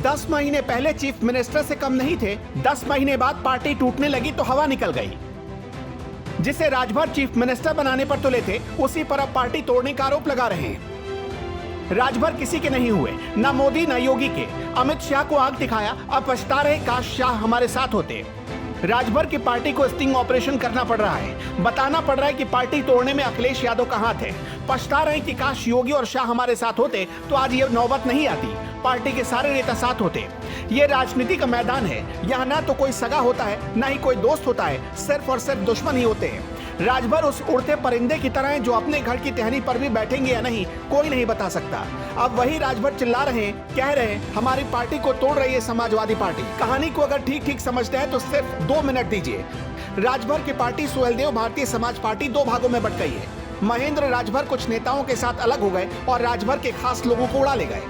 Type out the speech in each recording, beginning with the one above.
10 महीने पहले chief minister से कम नहीं थे, 10 महीने बाद पार्टी टूटने लगी तो हवा निकल गई। जिसे राजभर चीफ मिनिस्टर बनाने पर तुले थे, उसी पर अब पार्टी तोड़ने का आरोप लगा रहे हैं। राजभर किसी के नहीं हुए, न मोदी न योगी के। अमित शाह को आग दिखाया, अब पछता रहे काश शाह हमारे साथ होते। राजभर की पार्टी को स्टिंग ऑपरेशन करना पड़ रहा है, बताना पड़ रहा है कि पार्टी तोड़ने में अखिलेश यादव कहां थे। पछता रहे कि काश योगी और शाह हमारे साथ होते तो आज ये नौबत नहीं आती, पार्टी के सारे नेता साथ होते। ये राजनीति का मैदान है, यहाँ ना तो कोई सगा होता है, ना ही कोई दोस्त होता है, सिर्फ और सिर्फ दुश्मन ही होते हैं। राजभर उस उड़ते परिंदे की तरह हैं जो अपने घर की टहनी पर भी बैठेंगे या नहीं कोई नहीं बता सकता। अब वही राजभर चिल्ला रहे हैं, कह रहे हैं हमारी पार्टी को तोड़ रही है समाजवादी पार्टी। कहानी को अगर ठीक ठीक समझते हैं तो सिर्फ 2 मिनट दीजिए। राजभर की पार्टी सुहेलदेव भारतीय समाज पार्टी 2 भागों में बट गई है। महेंद्र राजभर कुछ नेताओं के साथ अलग हो गए और राजभर के खास लोगों को उड़ा ले गए।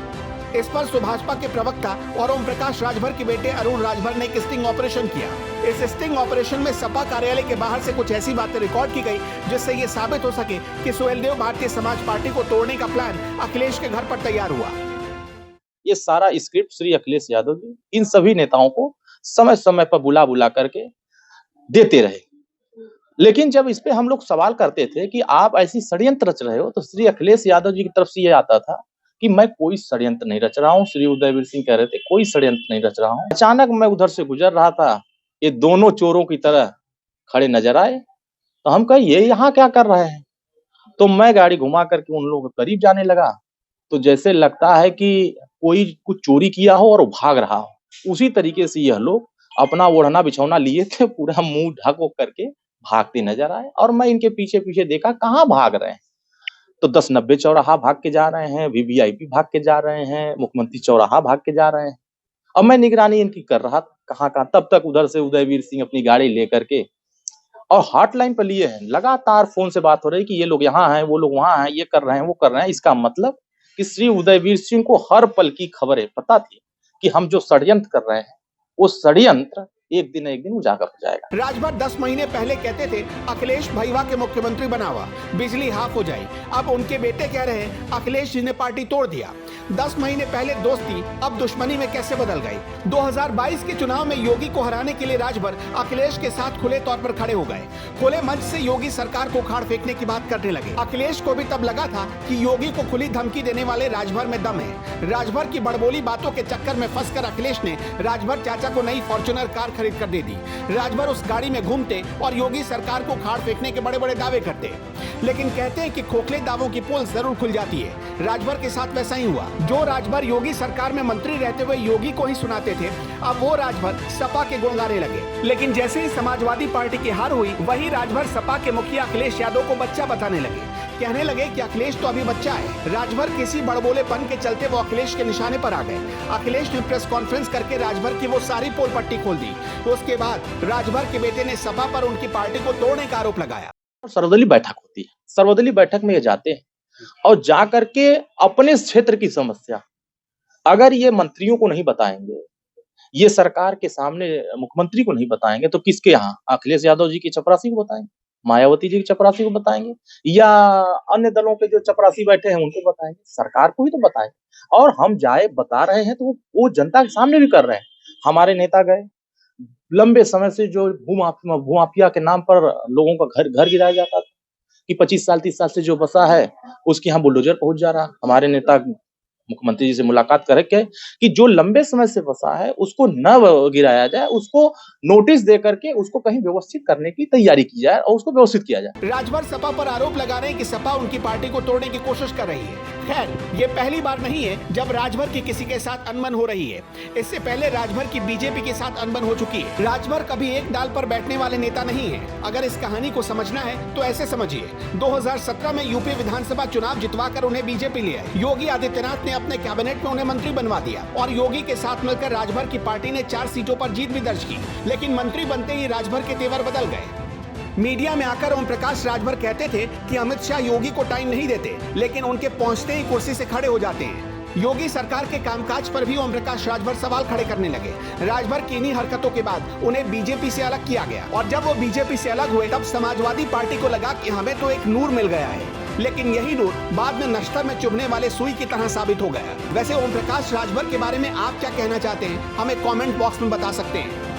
इस पर सुभाषपा के प्रवक्ता और ओम प्रकाश राजभर के बेटे अरुण राजभर ने एक स्टिंग ऑपरेशन किया। इस स्टिंग ऑपरेशन में सपा कार्यालय के बाहर से कुछ ऐसी बातें रिकॉर्ड की गई जिससे ये साबित हो सके कि सुहेलदेव भारतीय समाज पार्टी को तोड़ने का प्लान अखिलेश के घर पर तैयार हुआ। ये सारा स्क्रिप्ट श्री अखिलेश यादव जी इन सभी नेताओं को समय समय पर बुला बुला करके देते रहे। लेकिन जब इस पे हम लोग सवाल करते थे कि आप ऐसी षड्यंत्र रच रहे हो, तो श्री अखिलेश यादव जी की तरफ से ये आता था कि मैं कोई षड्यंत्र नहीं रच रहा हूँ। श्री उदयवीर सिंह कह रहे थे कोई षड्यंत्र नहीं रच रहा हूँ। अचानक मैं उधर से गुजर रहा था, ये दोनों चोरों की तरह खड़े नजर आए, तो हम कहे ये यहाँ क्या कर रहे हैं। तो मैं गाड़ी घुमा करके उन लोगों के करीब जाने लगा, तो जैसे लगता है कि कोई कुछ चोरी किया हो और वो भाग रहा हो। उसी तरीके से यह लोग अपना ओढ़ना बिछौना लिए थे, पूरा मुंह ढक करके भागते नजर आए। और मैं इनके पीछे पीछे देखा कहाँ भाग रहे हैं, तो 10-90 चौराहा भाग के जा रहे हैं, वीवीआईपी भाग के जा रहे हैं, मुख्यमंत्री चौराहा भाग के जा रहे हैं। अब मैं निगरानी इनकी कर रहा कहाँ कहाँ, तब तक उधर से उदयवीर सिंह अपनी गाड़ी लेकर के और हॉटलाइन पर लिए हैं। लगातार फोन से बात हो रही कि ये लोग यहाँ हैं, वो लोग वहां हैं, ये कर रहे हैं, वो कर रहे हैं। इसका मतलब कि श्री उदयवीर सिंह को हर पल की खबरें पता थी कि हम जो षड्यंत्र कर रहे हैं वो षड्यंत्र एक दिन उजागर हो जाएगा। राजभर 10 महीने पहले कहते थे अखिलेश भईवा के मुख्यमंत्री बनावा, बिजली हाफ हो जाए। अब उनके बेटे कह रहे हैं अखिलेश जी ने पार्टी तोड़ दिया। 10 महीने पहले दोस्ती अब दुश्मनी में कैसे बदल गई। 2022 के चुनाव में योगी को हराने के लिए राजभर अखिलेश के साथ खुले तौर पर खड़े हो गए। खुले मंच से योगी सरकार को उखाड़ फेंकने की बात करने लगे। अखिलेश को भी तब लगा था कि योगी को खुली धमकी देने वाले राजभर में दम है। राजभर की बड़बोली बातों के चक्कर में फंसकर अखिलेश ने राजभर चाचा को नई फॉर्च्यूनर कार खरीद कर दे दी। राजभर उस गाड़ी में घूमते और योगी सरकार को उखाड़ फेंकने के बड़े बड़े दावे करते, लेकिन कहते हैं कि खोखले दावों की पोल जरूर खुल जाती है। राजभर के साथ वैसा ही हुआ। जो राजभर योगी सरकार में मंत्री रहते हुए योगी को ही सुनाते थे, अब वो राजभर सपा के गुण गाने लगे। लेकिन जैसे ही समाजवादी पार्टी की हार हुई, वही राजभर सपा के मुखिया अखिलेश यादव को बच्चा बताने लगे। कहने लगे कि अखिलेश तो अभी बच्चा है। राजभर किसी बड़बोलेपन के चलते वो अखिलेश के निशाने पर आ गए। अखिलेश ने प्रेस कॉन्फ्रेंस करके राजभर की वो सारी पोल पट्टी खोल दी। उसके बाद राजभर के बेटे ने सपा पर उनकी पार्टी को तोड़ने का आरोप लगाया। सर्वदलीय बैठक होती है, सर्वदलीय बैठक में ये जाते हैं और जा करके अपने क्षेत्र की समस्या अगर ये मंत्रियों को नहीं बताएंगे, ये सरकार के सामने मुख्यमंत्री को नहीं बताएंगे, तो किसके यहाँ? अखिलेश यादव जी की चपरासी को बताएंगे, मायावती जी की चपरासी को बताएंगे, या अन्य दलों के जो चपरासी बैठे हैं उनको बताएंगे? सरकार को ही तो बताएंगे। और हम जाए बता रहे हैं तो वो जनता के सामने भी कर रहे हैं। हमारे नेता गए, लंबे समय से जो भूमाफिया के नाम पर लोगों का घर गिराया जाता था कि 25 साल 30 साल से जो बसा है उसके यहाँ बुलडोजर पहुंच जा रहा। हमारे नेता मुख्यमंत्री जी से मुलाकात करके कि जो लंबे समय से बसा है उसको न गिराया जाए, उसको नोटिस दे करके उसको कहीं व्यवस्थित करने की तैयारी की जाए और उसको व्यवस्थित किया जाए। राजभर सपा पर आरोप लगा रहे हैं कि सपा उनकी पार्टी को तोड़ने की कोशिश कर रही है। खैर, ये पहली बार नहीं है जब राजभर की किसी के साथ अनबन हो रही है। इससे पहले राजभर की बीजेपी के साथ अनबन हो चुकी है। राजभर कभी एक डाल पर बैठने वाले नेता नहीं है। अगर इस कहानी को समझना है तो ऐसे समझिए, 2017 में यूपी विधानसभा चुनाव जितवाकर उन्हें बीजेपी ले आई। योगी आदित्यनाथ ने अपने कैबिनेट में उन्हें मंत्री बनवा दिया और योगी के साथ मिलकर राजभर की पार्टी ने 4 सीटों पर जीत भी दर्ज की। लेकिन मंत्री बनते ही राजभर के तेवर बदल गए। मीडिया में आकर ओम प्रकाश राजभर कहते थे कि अमित शाह योगी को टाइम नहीं देते, लेकिन उनके पहुंचते ही कुर्सी से खड़े हो जाते हैं। योगी सरकार के कामकाज पर भी ओम प्रकाश राजभर सवाल खड़े करने लगे। राजभर की इन्हीं हरकतों के बाद उन्हें बीजेपी से अलग किया गया और जब वो बीजेपी से अलग हुए तब समाजवादी पार्टी को लगा कि हमें तो एक नूर मिल गया है। लेकिन यही नूर बाद में नश्तर में चुभने वाले सुई की तरह साबित हो गया। वैसे ओम प्रकाश राजभर के बारे में आप क्या कहना चाहते हैं, हमें कमेंट बॉक्स में बता सकते हैं।